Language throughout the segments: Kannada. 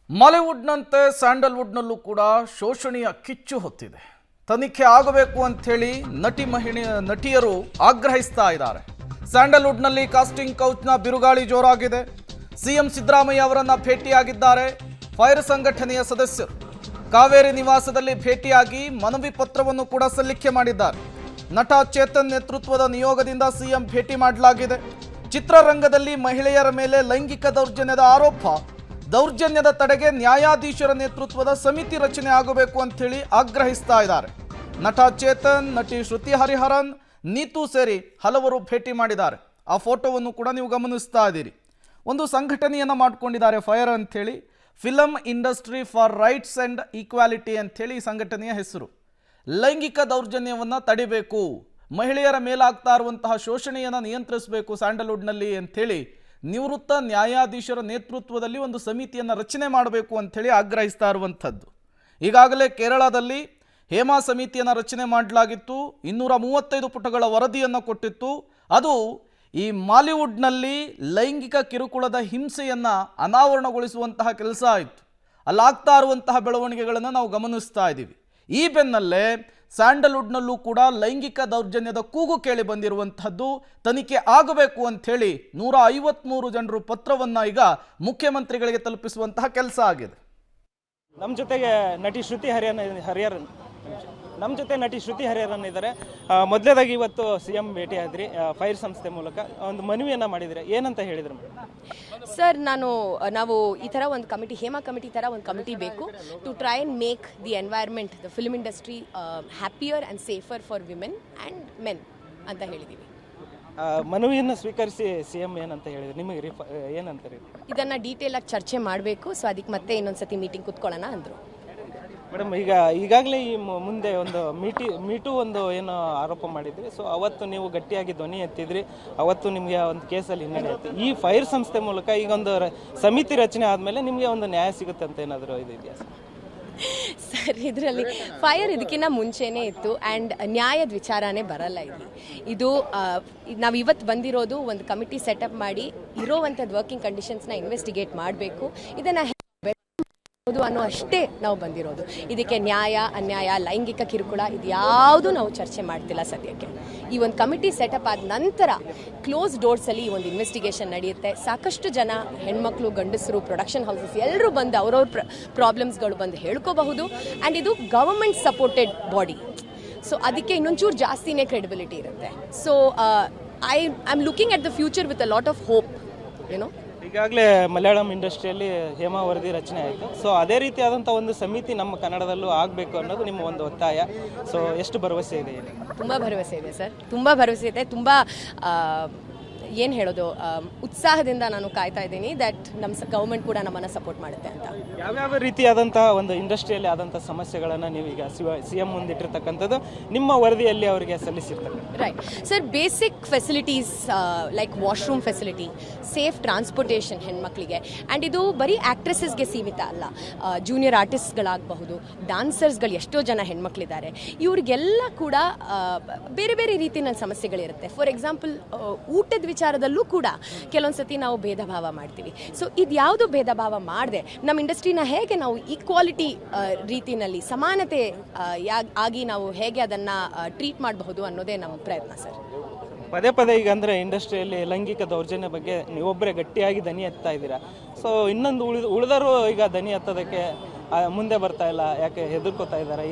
ಮಾಲಿವುಡ್ನಂತೆ ಸ್ಯಾಂಡಲ್ವುಡ್ನಲ್ಲೂ ಕೂಡ ಶೋಷಣೆಯ ಕಿಚ್ಚು ಹೊತ್ತಿದೆ. ತನಿಖೆ ಆಗಬೇಕು ಅಂಥೇಳಿ ನಟಿಯರು ಆಗ್ರಹಿಸ್ತಾ ಇದ್ದಾರೆ. ಸ್ಯಾಂಡಲ್ವುಡ್ನಲ್ಲಿ ಕಾಸ್ಟಿಂಗ್ ಕೌಚ್ನ ಬಿರುಗಾಳಿ ಜೋರಾಗಿದೆ. ಸಿಎಂ ಸಿದ್ದರಾಮಯ್ಯ ಅವರನ್ನ ಭೇಟಿಯಾಗಿದ್ದಾರೆ ಫೈರ್ ಸಂಘಟನೆಯ ಸದಸ್ಯರು. ಕಾವೇರಿ ನಿವಾಸದಲ್ಲಿ ಭೇಟಿಯಾಗಿ ಮನವಿ ಪತ್ರವನ್ನು ಕೂಡ ಸಲ್ಲಿಕೆ ಮಾಡಿದ್ದಾರೆ. ನಟ ಚೇತನ್ ನೇತೃತ್ವದ ನಿಯೋಗದಿಂದ ಸಿಎಂ ಭೇಟಿ ಮಾಡಲಾಗಿದೆ. ಚಿತ್ರರಂಗದಲ್ಲಿ ಮಹಿಳೆಯರ ಮೇಲೆ ಲೈಂಗಿಕ ದೌರ್ಜನ್ಯದ ಆರೋಪ, ದೌರ್ಜನ್ಯದ ತಡೆಗೆ ನ್ಯಾಯಾಧೀಶರ ನೇತೃತ್ವದ ಸಮಿತಿ ರಚನೆ ಆಗಬೇಕು ಅಂಥೇಳಿ ಆಗ್ರಹಿಸ್ತಾ ಇದ್ದಾರೆ. ನಟ ಚೇತನ್, ನಟಿ ಶ್ರುತಿ ಹರಿಹರನ್, ನೀತು ಸೇರಿ ಹಲವರು ಭೇಟಿ ಮಾಡಿದ್ದಾರೆ. ಆ ಫೋಟೋವನ್ನು ಕೂಡ ನೀವು ಗಮನಿಸ್ತಾ ಇದ್ದೀರಿ. ಒಂದು ಸಂಘಟನೆಯನ್ನು ಮಾಡಿಕೊಂಡಿದ್ದಾರೆ ಫೈರ್ ಅಂಥೇಳಿ, film industry for rights and equality ಅಂಥೇಳಿ ಈ ಸಂಘಟನೆಯ ಹೆಸರು. ಲೈಂಗಿಕ ದೌರ್ಜನ್ಯವನ್ನು ತಡಿಬೇಕು, ಮಹಿಳೆಯರ ಮೇಲಾಗ್ತಾ ಇರುವಂತಹ ಶೋಷಣೆಯನ್ನು ನಿಯಂತ್ರಿಸಬೇಕು ಸ್ಯಾಂಡಲ್ವುಡ್ನಲ್ಲಿ ಅಂಥೇಳಿ ನಿವೃತ್ತ ನ್ಯಾಯಾಧೀಶರ ನೇತೃತ್ವದಲ್ಲಿ ಒಂದು ಸಮಿತಿಯನ್ನು ರಚನೆ ಮಾಡಬೇಕು ಅಂಥೇಳಿ ಆಗ್ರಹಿಸ್ತಾ ಇರುವಂಥದ್ದು. ಈಗಾಗಲೇ ಕೇರಳದಲ್ಲಿ ಹೇಮಾ ಸಮಿತಿಯನ್ನು ರಚನೆ ಮಾಡಲಾಗಿತ್ತು. 235 ಪುಟಗಳ ವರದಿಯನ್ನು ಕೊಟ್ಟಿತ್ತು. ಅದು ಈ ಮಾಲಿವುಡ್ನಲ್ಲಿ ಲೈಂಗಿಕ ಕಿರುಕುಳದ ಹಿಂಸೆಯನ್ನು ಅನಾವರಣಗೊಳಿಸುವಂತಹ ಕೆಲಸ ಆಯಿತು. ಅಲ್ಲಾಗ್ತಾ ಇರುವಂತಹ ಬೆಳವಣಿಗೆಗಳನ್ನು ನಾವು ಗಮನಿಸ್ತಾ ಇದ್ದೀವಿ. ಈ ಬೆನ್ನಲ್ಲೇ ಸ್ಯಾಂಡಲ್ವುಡ್ನಲ್ಲೂ ಕೂಡ ಲೈಂಗಿಕ ದೌರ್ಜನ್ಯದ ಕೂಗು ಕೇಳಿ ಬಂದಿರುವಂಥದ್ದು. ತನಿಖೆ ಆಗಬೇಕು ಅಂಥೇಳಿ 153 ಜನರು ಪತ್ರವನ್ನು ಈಗ ಮುಖ್ಯಮಂತ್ರಿಗಳಿಗೆ ತಲುಪಿಸುವಂತಹ ಕೆಲಸ ಆಗಿದೆ. ನಮ್ಮ ಜೊತೆಗೆ ನಟಿ ಶ್ರುತಿ ಹರಿಹರನ್ ಇದ್ದಾರೆ. ಮೊದಲೇದಾಗಿ ಇವತ್ತು ಸಿಎಂ ಭೇಟಿ ಆದ್ರಿ, ಫೈರ್ ಸಂಸ್ಥೆ ಮೂಲಕ ಒಂದು ಮನವಿಯನ್ನ ಮಾಡಿದ್ರೆ ಏನಂತ ಹೇಳಿದ್ರು ಸರ್? ನಾವು ಈ ಥರ ಒಂದು ಕಮಿಟಿ, ಹೇಮಾ ಕಮಿಟಿ ಥರ ಒಂದು ಕಮಿಟಿ ಬೇಕು to try and make the environment, the film industry happier and safer for women and men ಅಂತ ಹೇಳಿದ್ದೀವಿ. ಮನವಿಯನ್ನು ಸ್ವೀಕರಿಸಿ ಸಿಎಂ ಏನಂತ ಹೇಳಿದ್ರು, ನಿಮಗೆ ಏನಂತ ಇದನ್ನು ಡೀಟೇಲ್ ಆಗಿ ಚರ್ಚೆ ಮಾಡಬೇಕು, ಸೊ ಅದಕ್ಕೆ ಮತ್ತೆ ಇನ್ನೊಂದ್ಸತಿ ಮೀಟಿಂಗ್ ಕುತ್ಕೊಳ್ಳೋಣ ಅಂದರು. ಮೇಡಮ್, ಈಗಾಗಲೇ ಈ ಮುಂದೆ ಒಂದು ಮೀಟು ಒಂದು ಏನು ಆರೋಪ ಮಾಡಿದ್ರಿ, ಸೊ ಅವತ್ತು ನೀವು ಗಟ್ಟಿಯಾಗಿ ಧ್ವನಿ ಎತ್ತಿದ್ರಿ, ಅವತ್ತು ನಿಮಗೆ ಒಂದು ಕೇಸಲ್ಲಿ ಹಿನ್ನಡೆ ಆಯ್ತು. ಈ ಫೈರ್ ಸಂಸ್ಥೆ ಮೂಲಕ ಈಗ ಒಂದು ಸಮಿತಿ ರಚನೆ ಆದಮೇಲೆ ನಿಮಗೆ ಒಂದು ನ್ಯಾಯ ಸಿಗುತ್ತೆ ಅಂತ ಏನಾದರೂ ಇದು ಇದೆಯಾ ಸರ್? ಇದರಲ್ಲಿ ಫೈರ್ ಇದಕ್ಕಿಂತ ಮುಂಚೆನೇ ಇತ್ತು ಆ್ಯಂಡ್ ನ್ಯಾಯದ ವಿಚಾರನೇ ಬರಲ್ಲ ಇಲ್ಲಿ. ಇದು ನಾವು ಇವತ್ತು ಬಂದಿರೋದು ಒಂದು ಕಮಿಟಿ ಸೆಟಪ್ ಮಾಡಿ ಇರೋವಂಥದ್ದು ವರ್ಕಿಂಗ್ ಕಂಡೀಷನ್ಸ್ನ ಇನ್ವೆಸ್ಟಿಗೇಟ್ ಮಾಡಬೇಕು, ಇದನ್ನು ಅನ್ನೋ ಅಷ್ಟೇ ನಾವು ಬಂದಿರೋದು. ಇದಕ್ಕೆ ನ್ಯಾಯ, ಅನ್ಯಾಯ, ಲೈಂಗಿಕ ಕಿರುಕುಳ ಇದು ಯಾವುದು ನಾವು ಚರ್ಚೆ ಮಾಡ್ತಿಲ್ಲ ಸದ್ಯಕ್ಕೆ. ಈ ಒಂದು ಕಮಿಟಿ ಸೆಟಪ್ ಆದ ನಂತರ ಕ್ಲೋಸ್ ಡೋರ್ಸಲ್ಲಿ ಈ ಒಂದು ಇನ್ವೆಸ್ಟಿಗೇಷನ್ ನಡೆಯುತ್ತೆ. ಸಾಕಷ್ಟು ಜನ ಹೆಣ್ಮಕ್ಳು, ಗಂಡಸರು, ಪ್ರೊಡಕ್ಷನ್ ಹೌಸಸ್ ಎಲ್ಲರೂ ಬಂದು ಅವ್ರವ್ರ ಪ್ರಾಬ್ಲಮ್ಸ್ಗಳು ಬಂದು ಹೇಳ್ಕೋಬಹುದು. ಆ್ಯಂಡ್ ಇದು ಗವರ್ಮೆಂಟ್ ಸಪೋರ್ಟೆಡ್ ಬಾಡಿ, ಸೊ ಅದಕ್ಕೆ ಇನ್ನೊಂಚೂರು ಜಾಸ್ತಿನೇ ಕ್ರೆಡಿಬಿಲಿಟಿ ಇರುತ್ತೆ. So I am looking at the future with a lot of hope, YONO. ಈಗಾಗಲೇ ಮಲಯಾಳಂ ಇಂಡಸ್ಟ್ರಿಯಲ್ಲಿ ಹೇಮಾ ವರದಿ ರಚನೆ ಆಯಿತು, ಸೊ ಅದೇ ರೀತಿಯಾದಂಥ ಒಂದು ಸಮಿತಿ ನಮ್ಮ ಕನ್ನಡದಲ್ಲೂ ಆಗಬೇಕು ಅನ್ನೋದು ನಿಮ್ಮ ಒಂದು ಒತ್ತಾಯ. ಸೊ ಎಷ್ಟು ಭರವಸೆ ಇದೆ? ತುಂಬ ಭರವಸೆ ಇದೆ ಸರ್, ತುಂಬ ಭರವಸೆ ಇದೆ. ತುಂಬ ಏನು ಹೇಳೋದು, ಉತ್ಸಾಹದಿಂದ ನಾನು ಕಾಯ್ತಾ ಇದ್ದೀನಿ ದಟ್ ನಮ್ಮ ಗೌರ್ಮೆಂಟ್ ಕೂಡ ನಮ್ಮನ್ನು ಸಪೋರ್ಟ್ ಮಾಡುತ್ತೆ ಅಂತ. ಯಾವ್ಯಾವ ರೀತಿಯಾದಂಥ ಒಂದು ಇಂಡಸ್ಟ್ರಿಯಲ್ಲಿ ಆದಂಥ ಸಮಸ್ಯೆಗಳನ್ನು ನೀವೀಗ ಸಿಎಂ ಮುಂದಿಟ್ಟಿರ್ತಕ್ಕಂಥದ್ದು ನಿಮ್ಮ ವರದಿಯಲ್ಲಿ ಅವರಿಗೆ ಸಲ್ಲಿಸಿರ್ತಾರೆ? Right sir, basic facilities like washroom facility, safe transportation ಹೆಣ್ಮಕ್ಳಿಗೆ, ಆ್ಯಂಡ್ ಇದು ಬರೀ ಆ್ಯಕ್ಟ್ರೆಸಸ್ಗೆ ಸೀಮಿತ ಅಲ್ಲ, ಜೂನಿಯರ್ ಆರ್ಟಿಸ್ಟ್ಗಳಾಗಬಹುದು, ಡಾನ್ಸರ್ಸ್ಗಳು ಎಷ್ಟೋ ಜನ ಹೆಣ್ಮಕ್ಳಿದ್ದಾರೆ, ಇವ್ರಿಗೆಲ್ಲ ಕೂಡ ಬೇರೆ ಬೇರೆ ರೀತಿಯ ಸಮಸ್ಯೆಗಳಿರುತ್ತೆ. ಫಾರ್ ಎಕ್ಸಾಂಪಲ್ ಊಟದ ವಿಚಾರದಲ್ಲೂ ಕೂಡ ಕೆಲವೊಂದು ಸತಿ ನಾವು ಭೇದ ಭಾವ ಮಾಡ್ತೀವಿ. ಸೊ ಇದು ಯಾವುದು ಭೇದ ಭಾವ ಮಾಡದೆ ನಮ್ಮ ಇಂಡಸ್ಟ್ರಿನ ಹೇಗೆ ನಾವು ಈಕ್ವಾಲಿಟಿ ರೀತಿಯಲ್ಲಿ ಸಮಾನತೆ ಆಗಿ ನಾವು ಹೇಗೆ ಅದನ್ನು ಟ್ರೀಟ್ ಮಾಡಬಹುದು ಅನ್ನೋದೇ ನಮ್ಮ ಪ್ರಯತ್ನ ಸರ್. ಪದೇ ಪದೇ ಈಗ ಅಂದರೆ ಇಂಡಸ್ಟ್ರಿಯಲ್ಲಿ ಲೈಂಗಿಕ ದೌರ್ಜನ್ಯ ಬಗ್ಗೆ ನೀವೊಬ್ಬರೇ ಗಟ್ಟಿಯಾಗಿ ದನಿ ಎತ್ತಾ ಇದ್ದೀರಾ. ಸೊ ಇನ್ನೊಂದು ಉಳಿದರೂ ಈಗ ದನಿ ಎತ್ತೋದಕ್ಕೆ ಮುಂದೆ ಬರ್ತಾ ಇಲ್ಲ, ಯಾಕೆ ಹೆದರ್ಕೋತಾ ಇದ್ದಾರೆ,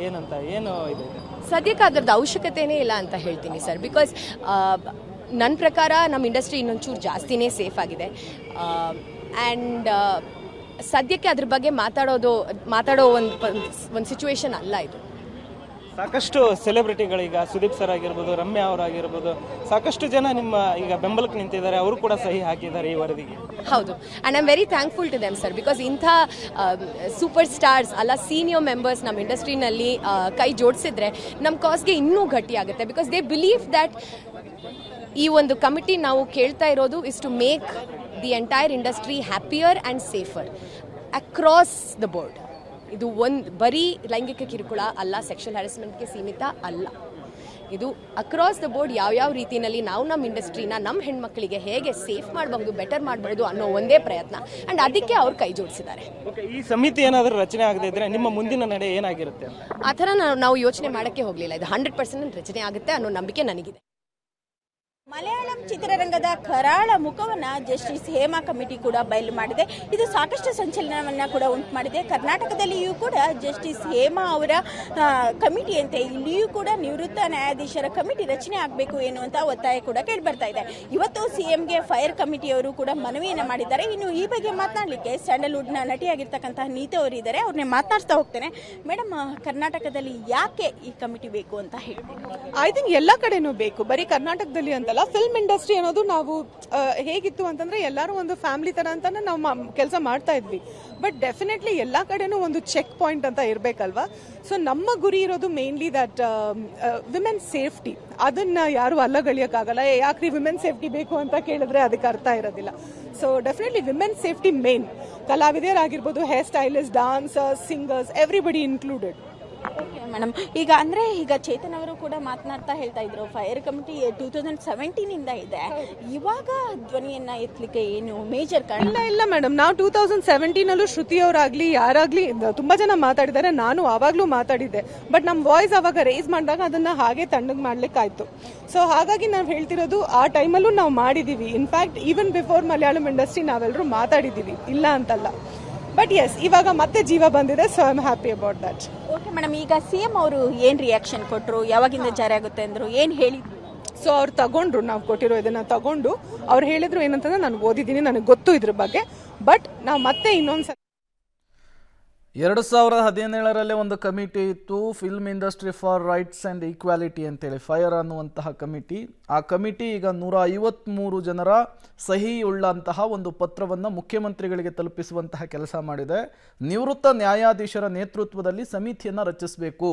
ಏನು ಇದೆ? ಸದ್ಯಕ್ಕೆ ಅದರದ್ದು ಅವಶ್ಯಕತೆನೇ ಇಲ್ಲ ಅಂತ ಹೇಳ್ತೀನಿ ಸರ್. ಬಿಕಾಸ್ ನನ್ನ ಪ್ರಕಾರ ನಮ್ಮ ಇಂಡಸ್ಟ್ರಿ ಇನ್ನೊಂಚೂರು ಜಾಸ್ತಿನೇ ಸೇಫ್ ಆಗಿದೆ. ಆ್ಯಂಡ್ ಸದ್ಯಕ್ಕೆ ಅದ್ರ ಬಗ್ಗೆ ಮಾತಾಡೋ ಒಂದು ಸಿಚುವೇಶನ್ ಅಲ್ಲ ಇದು. ಸಾಕಷ್ಟು ಸೆಲೆಬ್ರಿಟಿಗಳೀಗ ಸುದೀಪ್ ಸರ್ ಆಗಿರ್ಬೋದು, ರಮ್ಯಾ ಅವರಾಗಿರ್ಬೋದು, ಸಾಕಷ್ಟು ಜನ ನಿಮ್ಮ ಈಗ ಬೆಂಬಲಕ್ಕೆ ನಿಂತಿದ್ದಾರೆ, ಅವರು ಕೂಡ ಸಹಿ ಹಾಕಿದ್ದಾರೆ ಈ ವರದಿಗೆ. ಹೌದು, and I am very thankful to them sir, because ಇಂಥ ಸೂಪರ್ ಸ್ಟಾರ್ಸ್ ಅಲ್ಲ ಸೀನಿಯರ್ ಮೆಂಬರ್ಸ್ ನಮ್ಮ ಇಂಡಸ್ಟ್ರಿನಲ್ಲಿ ಕೈ ಜೋಡಿಸಿದ್ರೆ ನಮ್ಮ ಕಾಸ್ಗೆ ಇನ್ನೂ ಗಟ್ಟಿಯಾಗುತ್ತೆ. ಬಿಕಾಸ್ ದೇ ಬಿಲೀವ್ ದ್ಯಾಟ್ ಈ ಒಂದು ಕಮಿಟಿ ನಾವು ಕೇಳ್ತಾ ಇರೋದು is to make the entire industry happier and safer across the board. ಇದು ಬರೀ ಲೈಂಗಿಕ ಕಿರುಕುಳ ಅಲ್ಲ, ಸೆಕ್ಷುವಲ್ ಹ್ಯಾರಸ್ಮೆಂಟ್ಗೆ ಸೀಮಿತ ಅಲ್ಲ. ಇದು ಅಕ್ರಾಸ್ ದ ಬೋರ್ಡ್ ಯಾವ್ಯಾವ ರೀತಿಯಲ್ಲಿ ನಾವು ನಮ್ಮ ಇಂಡಸ್ಟ್ರಿನ ನಮ್ಮ ಹೆಣ್ಮಕ್ಳಿಗೆ ಹೇಗೆ ಸೇಫ್ ಮಾಡಬಹುದು, ಬೆಟರ್ ಮಾಡಬಹುದು ಅನ್ನೋ ಒಂದೇ ಪ್ರಯತ್ನ. ಆ್ಯಂಡ್ ಅದಕ್ಕೆ ಅವ್ರು ಕೈ ಜೋಡಿಸಿದ್ದಾರೆ. ಈ ಸಮಿತಿ ಏನಾದರೂ ರಚನೆ ಆಗದೇ ಇದ್ರೆ ನಿಮ್ಮ ಮುಂದಿನ ನಡೆ ಏನಾಗಿರುತ್ತೆ? ಆ ಥರ ನಾವು ಯೋಚನೆ ಮಾಡೋಕ್ಕೆ ಹೋಗಲಿಲ್ಲ. ಇದು 100% ರಚನೆ ಆಗುತ್ತೆ ಅನ್ನೋ ನಂಬಿಕೆ ನನಗಿದೆ. ಮಲಯಾಳಂ ಚಿತ್ರರಂಗದ ಕರಾಳ ಮುಖವನ್ನು ಜಸ್ಟಿಸ್ ಹೇಮಾ ಕಮಿಟಿ ಕೂಡ ಬಯಲು ಮಾಡಿದೆ. ಇದು ಸಾಕಷ್ಟು ಸಂಚಲನವನ್ನು ಕೂಡ ಉಂಟು ಮಾಡಿದೆ. ಕರ್ನಾಟಕದಲ್ಲಿಯೂ ಕೂಡ ಜಸ್ಟಿಸ್ ಹೇಮಾ ಅವರ ಕಮಿಟಿಯಂತೆ ಇಲ್ಲಿಯೂ ಕೂಡ ನಿವೃತ್ತ ನ್ಯಾಯಾಧೀಶರ ಕಮಿಟಿ ರಚನೆ ಆಗಬೇಕು ಎನ್ನುವಂಥ ಒತ್ತಾಯ ಕೂಡ ಕೇಳಿಬರ್ತಾ ಇದೆ. ಇವತ್ತು ಸಿಎಂಗೆ ಫೈರ್ ಕಮಿಟಿಯವರು ಕೂಡ ಮನವಿಯನ್ನು ಮಾಡಿದ್ದಾರೆ. ಇನ್ನು ಈ ಬಗ್ಗೆ ಮಾತನಾಡಲಿಕ್ಕೆ ಸ್ಯಾಂಡಲ್ವುಡ್ನ ನಟಿಯಾಗಿರ್ತಕ್ಕಂತಹ ನೀತು ಅವರು ಇದ್ದಾರೆ. ಅವ್ರನ್ನೇ ಮಾತನಾಡ್ತಾ ಹೋಗ್ತೇನೆ. ಮೇಡಮ್, ಕರ್ನಾಟಕದಲ್ಲಿ ಯಾಕೆ ಈ ಕಮಿಟಿ ಬೇಕು ಅಂತ ಹೇಳ್ತೀನಿ? ಐ ಥಿಂಕ್ ಎಲ್ಲ ಕಡೆನೂ ಬೇಕು, ಬರೀ ಕರ್ನಾಟಕದಲ್ಲಿ ಅಂತಲ್ಲ. ಫಿಲ್ಮ್ ಇಂಡಸ್ಟ್ರಿ ಅನ್ನೋದು ನಾವು ಹೇಗಿತ್ತು ಅಂತಂದ್ರೆ ಎಲ್ಲರೂ ಒಂದು ಫ್ಯಾಮಿಲಿ ತರ ಅಂತಾನೆ ನಾವು ಕೆಲಸ ಮಾಡ್ತಾ ಇದ್ವಿ. ಬಟ್ ಡೆಫಿನೆಟ್ಲಿ ಎಲ್ಲ ಕಡೆನೂ ಒಂದು ಚೆಕ್ ಪಾಯಿಂಟ್ ಅಂತ ಇರಬೇಕಲ್ವಾ. ಸೊ ನಮ್ಮ ಗುರಿ ಇರೋದು ಮೇನ್ಲಿ ದಟ್ ವಿಮೆನ್ ಸೇಫ್ಟಿ. ಅದನ್ನ ಯಾರು ಅಲ್ಲಗಳಿಯಕ್ಕಾಗಲ್ಲ. ಯಾಕ್ರಿ ವಿಮೆನ್ ಸೇಫ್ಟಿ ಬೇಕು ಅಂತ ಕೇಳಿದ್ರೆ ಅದಕ್ಕೆ ಅರ್ಥ ಇರೋದಿಲ್ಲ. So definitely women safety main. ಕಲಾವಿದರಾಗಿರ್ಬೋದು, hair stylist, dancers, singers, everybody included. Okay madam, ಈಗ ಚೇತನ್ ಅವರು ಕೂಡ ಮಾತನಾಡ್ತಾ ಹೇಳ್ತಾ ಇದ್ರು ಫೈರ್ ಕಮಿಟಿ 2017 ಇದೆ. ಇವಾಗ ಧ್ವನಿಯನ್ನ ಎತ್ತಲಿಕ್ಕೆ ಏನು ಮೇಜರ್ ಕಾರಣ? ಇಲ್ಲ ಮೇಡಮ್, ನಾವು 2017 ಶ್ರುತಿ ಅವರಾಗ್ಲಿ ಯಾರಾಗ್ಲಿ ತುಂಬಾ ಜನ ಮಾತಾಡಿದ್ದಾರೆ. ನಾನು ಆವಾಗ್ಲೂ ಮಾತಾಡಿದ್ದೆ. ಬಟ್ ನಮ್ಮ ವಾಯ್ಸ್ ಅವಾಗ ರೇಸ್ ಮಾಡಿದಾಗ ಅದನ್ನ ಹಾಗೆ ತಣ್ಣಗೆ ಮಾಡ್ಲಿಕ್ಕಾಯ್ತು. ಸೊ ಹಾಗಾಗಿ ನಾವು ಹೇಳ್ತಿರೋದು ಆ ಟೈಮಲ್ಲೂ ನಾವು ಮಾಡಿದೀವಿ. In fact even before Malayalam industry ನಾವೆಲ್ಲರೂ ಮಾತಾಡಿದೀವಿ, ಇಲ್ಲ ಅಂತಲ್ಲ. ಬಟ್ ಎಸ್, ಇವಾಗ ಮತ್ತೆ ಜೀವ ಬಂದಿದೆ. So I am happy about that. Okay madam, ಈಗ ಸಿಎಂ ಅವರು ಏನ್ ರಿಯಾಕ್ಷನ್ ಕೊಟ್ಟರು? ಯಾವಾಗಿಂದ ಜಾರಿ ಆಗುತ್ತೆ ಅಂದ್ರು? ಏನ್ ಹೇಳಿದ್ರು? ಸೊ ಅವ್ರು ತಗೊಂಡ್ರು, ನಾವು ಕೊಟ್ಟಿರೋ ಇದನ್ನ ತಗೊಂಡು ಅವ್ರು ಹೇಳಿದ್ರು ಏನಂತಂದ್ರೆ ನನಗೆ ಓದಿದ್ದೀನಿ, ನನಗೆ ಗೊತ್ತು ಇದ್ರ ಬಗ್ಗೆ. ಬಟ್ ನಾವು ಮತ್ತೆ ಇನ್ನೊಂದ್ಸಲ 2017 ಒಂದು ಕಮಿಟಿ ಇತ್ತು, film industry for rights and equality ಅಂತೇಳಿ, ಫೈರ್ ಅನ್ನುವಂತಹ ಕಮಿಟಿ. ಆ ಕಮಿಟಿ ಈಗ 153 ಜನರ ಸಹಿ ಉಳ್ಳಂತಹ ಒಂದು ಪತ್ರವನ್ನು ಮುಖ್ಯಮಂತ್ರಿಗಳಿಗೆ ತಲುಪಿಸುವಂತಹ ಕೆಲಸ ಮಾಡಿದೆ. ನಿವೃತ್ತ ನ್ಯಾಯಾಧೀಶರ ನೇತೃತ್ವದಲ್ಲಿ ಸಮಿತಿಯನ್ನು ರಚಿಸಬೇಕು,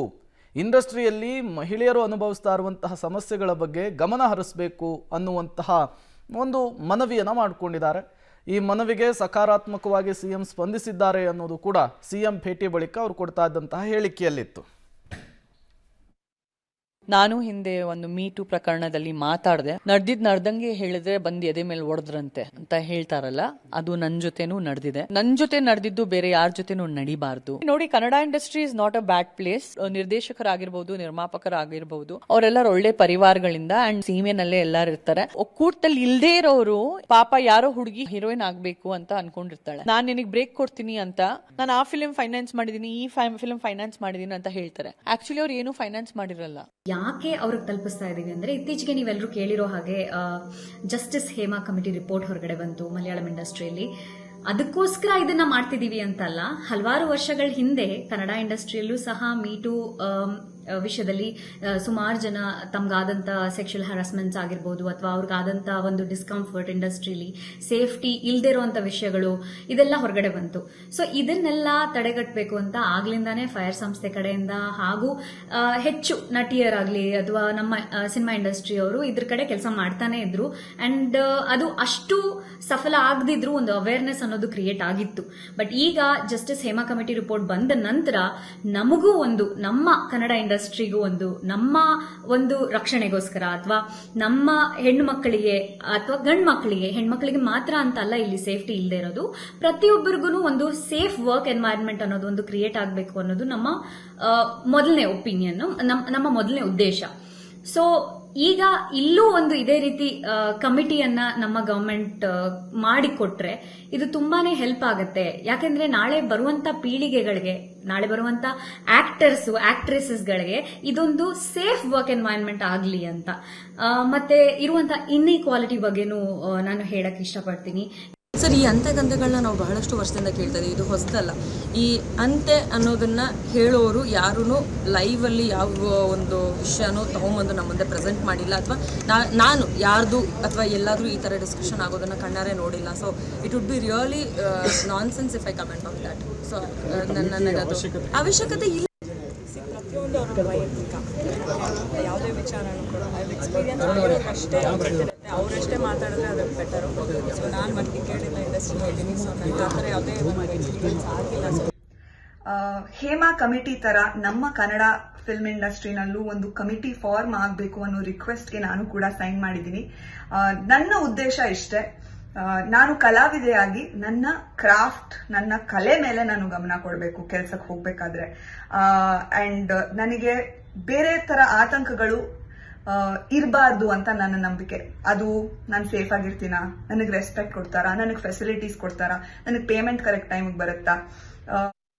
ಇಂಡಸ್ಟ್ರಿಯಲ್ಲಿ ಮಹಿಳೆಯರು ಅನುಭವಿಸ್ತಾ ಇರುವಂತಹ ಸಮಸ್ಯೆಗಳ ಬಗ್ಗೆ ಗಮನ ಹರಿಸಬೇಕು ಅನ್ನುವಂತಹ ಒಂದು ಮನವಿಯನ್ನು ಮಾಡಿಕೊಂಡಿದ್ದಾರೆ. ಈ ಮನವಿಗೆ ಸಕಾರಾತ್ಮಕವಾಗಿ ಸಿಎಂ ಸ್ಪಂದಿಸಿದ್ದಾರೆ ಅನ್ನೋದು ಕೂಡ ಸಿಎಂ ಭೇಟಿ ಬಳಿಕ ಅವರು ಕೊಡ್ತಾ ಇದ್ದಂತಹ ಹೇಳಿಕೆಯಲ್ಲಿತ್ತು. ನಾನು ಹಿಂದೆ ಒಂದು ಮೀಟು ಪ್ರಕರಣದಲ್ಲಿ ಮಾತಾಡಿದೆ. ನಡ್ದಂಗೆ ಹೇಳಿದ್ರೆ ಬಂದು ಎದೆ ಮೇಲೆ ಹೊಡೆದ್ರಂತೆ ಅಂತ ಹೇಳ್ತಾರಲ್ಲ, ಅದು ನನ್ ಜೊತೆನೂ ನಡೆದಿದೆ. ನನ್ ಜೊತೆ ನಡೆದಿದ್ದು ಬೇರೆ ಯಾರ ಜೊತೆನೂ ನಡಿಬಾರ್ದು. ನೋಡಿ, Kannada industry is not a bad place. ನಿರ್ದೇಶಕರಾಗಿರ್ಬಹುದು, ನಿರ್ಮಾಪಕರಾಗಿರ್ಬಹುದು, ಅವರೆಲ್ಲರೂ ಒಳ್ಳೆ ಪರಿವಾರಗಳಿಂದ ಅಂಡ್ ಸೀಮೆನಲ್ಲೇ ಎಲ್ಲಾರು ಇರ್ತಾರೆ. ಒಕ್ಕೂಟದಲ್ಲಿ ಇಲ್ದೇ ಇರೋರು ಪಾಪ ಯಾರೋ ಹುಡುಗಿ ಹೀರೋಯಿನ್ ಆಗ್ಬೇಕು ಅಂತ ಅನ್ಕೊಂಡಿರ್ತಾಳೆ. ನಾನ್ ನಿನಗೆ ಬ್ರೇಕ್ ಕೊಡ್ತೀನಿ ಅಂತ, ನಾನು ಆ ಫಿಲ್ಮ್ ಫೈನಾನ್ಸ್ ಮಾಡಿದೀನಿ, ಈ ಫಿಲ್ಮ್ ಫೈನಾನ್ಸ್ ಮಾಡಿದೀನಿ ಅಂತ ಹೇಳ್ತಾರೆ. ಆಕ್ಚುಲಿ ಅವ್ರು ಏನು ಫೈನಾನ್ಸ್ ಮಾಡಿರಲ್ಲ. ಯಾಕೆ ಅವ್ರಿಗೆ ತಲುಪಿಸ್ತಾ ಇದೀವಿ ಅಂದ್ರೆ, ಇತ್ತೀಚೆಗೆ ನೀವೆಲ್ಲರೂ ಕೇಳಿರೋ ಹಾಗೆ ಜಸ್ಟಿಸ್ ಹೇಮಾ ಕಮಿಟಿ ರಿಪೋರ್ಟ್ ಹೊರಗಡೆ ಬಂತು ಮಲಯಾಳಂ ಇಂಡಸ್ಟ್ರಿಯಲ್ಲಿ. ಅದಕ್ಕೋಸ್ಕರ ಇದನ್ನ ಮಾಡ್ತಿದೀವಿ ಅಂತಲ್ಲ. ಹಲವಾರು ವರ್ಷಗಳ ಹಿಂದೆ ಕನ್ನಡ ಇಂಡಸ್ಟ್ರಿಯಲ್ಲೂ ಸಹ ಮೀಟು ವಿಷಯದಲ್ಲಿ ಸುಮಾರು ಜನ ತಮ್ಗಾದಂತ ಸೆಕ್ಷುವಲ್ ಹರಾಸ್ಮೆಂಟ್ಸ್ ಆಗಿರ್ಬೋದು, ಅಥವಾ ಅವ್ರಿಗಾದಂತ ಒಂದು ಡಿಸ್ಕಂಫರ್ಟ್, ಇಂಡಸ್ಟ್ರಿಲಿ ಸೇಫ್ಟಿ ಇಲ್ದೇ ಇರುವಂತ ವಿಷಯಗಳು, ಇದೆಲ್ಲ ಹೊರಗಡೆ ಬಂತು. ಸೊ ಇದನ್ನೆಲ್ಲ ತಡೆಗಟ್ಟಬೇಕು ಅಂತ ಆಗ್ಲಿಂದಾನೇ ಫೈರ್ ಸಂಸ್ಥೆ ಕಡೆಯಿಂದ ಹಾಗೂ ಹೆಚ್ಚು ನಟಿಯರಾಗ್ಲಿ ಅಥವಾ ನಮ್ಮ ಸಿನಿಮಾ ಇಂಡಸ್ಟ್ರಿ ಅವರು ಇದ್ರ ಕಡೆ ಕೆಲಸ ಮಾಡ್ತಾನೆ ಇದ್ರು. ಅಂಡ್ ಅದು ಅಷ್ಟು ಸಫಲ ಆಗದಿದ್ರು ಒಂದು ಅವೇರ್ನೆಸ್ ಅನ್ನೋದು ಕ್ರಿಯೇಟ್ ಆಗಿತ್ತು. ಬಟ್ ಈಗ ಜಸ್ಟಿಸ್ ಹೇಮಾ ಕಮಿಟಿ ರಿಪೋರ್ಟ್ ಬಂದ ನಂತರ ನಮಗೂ ಒಂದು, ನಮ್ಮ ಕನ್ನಡ ಇಂಡಸ್ಟ್ರಿಗೂ ಒಂದು, ನಮ್ಮ ಒಂದು ರಕ್ಷಣೆಗೋಸ್ಕರ ಅಥವಾ ನಮ್ಮ ಹೆಣ್ಣು ಮಕ್ಕಳಿಗೆ ಅಥವಾ ಗಂಡು ಮಕ್ಕಳಿಗೆ, ಹೆಣ್ಮಕ್ಳಿಗೆ ಮಾತ್ರ ಅಂತ ಅಲ್ಲ ಇಲ್ಲಿ ಸೇಫ್ಟಿ ಇಲ್ಲದೆ ಇರೋದು, ಪ್ರತಿಯೊಬ್ಬರಿಗೂ ಒಂದು ಸೇಫ್ ವರ್ಕ್ ಎನ್ವೈರನ್ಮೆಂಟ್ ಅನ್ನೋದು ಒಂದು ಕ್ರಿಯೇಟ್ ಆಗಬೇಕು ಅನ್ನೋದು ನಮ್ಮ ಮೊದಲನೇ ಒಪಿನಿಯನ್, ನಮ್ಮ ಮೊದಲನೇ ಉದ್ದೇಶ. ಸೊ ಈಗ ಇಲ್ಲೂ ಒಂದು ಇದೇ ರೀತಿ ಕಮಿಟಿಯನ್ನ ನಮ್ಮ ಗವರ್ಮೆಂಟ್ ಮಾಡಿಕೊಟ್ರೆ ಇದು ತುಂಬಾನೇ ಹೆಲ್ಪ್ ಆಗುತ್ತೆ. ಯಾಕೆಂದ್ರೆ ನಾಳೆ ಬರುವಂತ ಪೀಳಿಗೆಗಳಿಗೆ, ನಾಳೆ ಬರುವಂತ ಆಕ್ಟರ್ಸ್ ಆಕ್ಟ್ರೆಸಸ್ಗಳಿಗೆ ಇದೊಂದು ಸೇಫ್ ವರ್ಕ್ ಎನ್ವೈರನ್ಮೆಂಟ್ ಆಗಲಿ ಅಂತ. ಮತ್ತೆ ಇರುವಂತ ಇನ್ಇಕ್ವಾಲಿಟಿ ಬಗ್ಗೆನೂ ನಾನು ಹೇಳಕ್ ಇಷ್ಟಪಡ್ತೀನಿ. ಸರ್, ಈ ಅಂತೆಗಂತೆಗಳನ್ನ ನಾವು ಬಹಳಷ್ಟು ವರ್ಷದಿಂದ ಕೇಳ್ತಾ ಇದ್ದೀವಿ, ಇದು ಹೊಸದಲ್ಲ. ಈ ಅಂತೆ ಅನ್ನೋದನ್ನ ಹೇಳೋರು ಯಾರೂ ಲೈವಲ್ಲಿ ಯಾವ ಒಂದು ವಿಷಯನೂ ತಗೊಂಬಂದು ನಮ್ಮ ಮುಂದೆ ಪ್ರೆಸೆಂಟ್ ಮಾಡಿಲ್ಲ, ಅಥವಾ ನಾನು ಯಾರ್ದು ಅಥವಾ ಎಲ್ಲಾದರೂ ಈ ಥರ ಡಿಸ್ಕಷನ್ ಆಗೋದನ್ನು ಕಣ್ಣಾರೆ ನೋಡಿಲ್ಲ. So it would be really non sense if I comment on that. So ನನಗದು ಅವಶ್ಯಕತೆ ಇಲ್ಲ. ಯಾವುದೇ ವಿಚಾರನೂ ಕೂಡ ಎಕ್ಸ್ಪೀರಿಯನ್ಸ್ ಅಷ್ಟೇ ಅವರಷ್ಟೇ ಮಾತಾಡಿದ್ರೆ ಅದಕ್ಕೆ ಬೆಟರು. ಸೊ ನಾನು ಮತ್ತೆ ಕೇಳಿಲ್ಲ ಇಂಡಸ್ಟ್ರಿ ಇದ್ದೀನಿ. ಸೊ ನನಗೆ ಆ ಥರ ಯಾವುದೇ ಎಕ್ಸ್ಪೀರಿಯನ್ಸ್ ಆಗಿಲ್ಲ. ಸೊ ಹೇಮಾ ಕಮಿಟಿ ತರ ನಮ್ಮ ಕನ್ನಡ ಫಿಲ್ಮ್ ಇಂಡಸ್ಟ್ರಿನಲ್ಲೂ ಒಂದು ಕಮಿಟಿ ಫಾರ್ಮ್ ಆಗಬೇಕು ಅನ್ನೋ ರಿಕ್ವೆಸ್ಟ್ಗೆ ನಾನು ಕೂಡ ಸೈನ್ ಮಾಡಿದ್ದೀನಿ. ನನ್ನ ಉದ್ದೇಶ ಇಷ್ಟೇ, ನಾನು ಕಲಾವಿದೆಯಾಗಿ ನನ್ನ ಕ್ರಾಫ್ಟ್, ನನ್ನ ಕಲೆ ಮೇಲೆ ನಾನು ಗಮನ ಕೊಡಬೇಕು ಕೆಲ್ಸಕ್ಕೆ ಹೋಗ್ಬೇಕಾದ್ರೆ. ಅಂಡ್ ನನಗೆ ಬೇರೆ ತರ ಆತಂಕಗಳು ಇರಬಾರ್ದು ಅಂತ ನನ್ನ ನಂಬಿಕೆ. ಅದು ನಾನು ಸೇಫ್ ಆಗಿರ್ತೀನ, ನನಗೆ ರೆಸ್ಪೆಕ್ಟ್ ಕೊಡ್ತಾರಾ, ನನಗೆ ಫೆಸಿಲಿಟೀಸ್ ಕೊಡ್ತಾರಾ, ನನಗೆ ಪೇಮೆಂಟ್ ಕರೆಕ್ಟ್ ಟೈಮಿಗೆ ಬರುತ್ತಾ,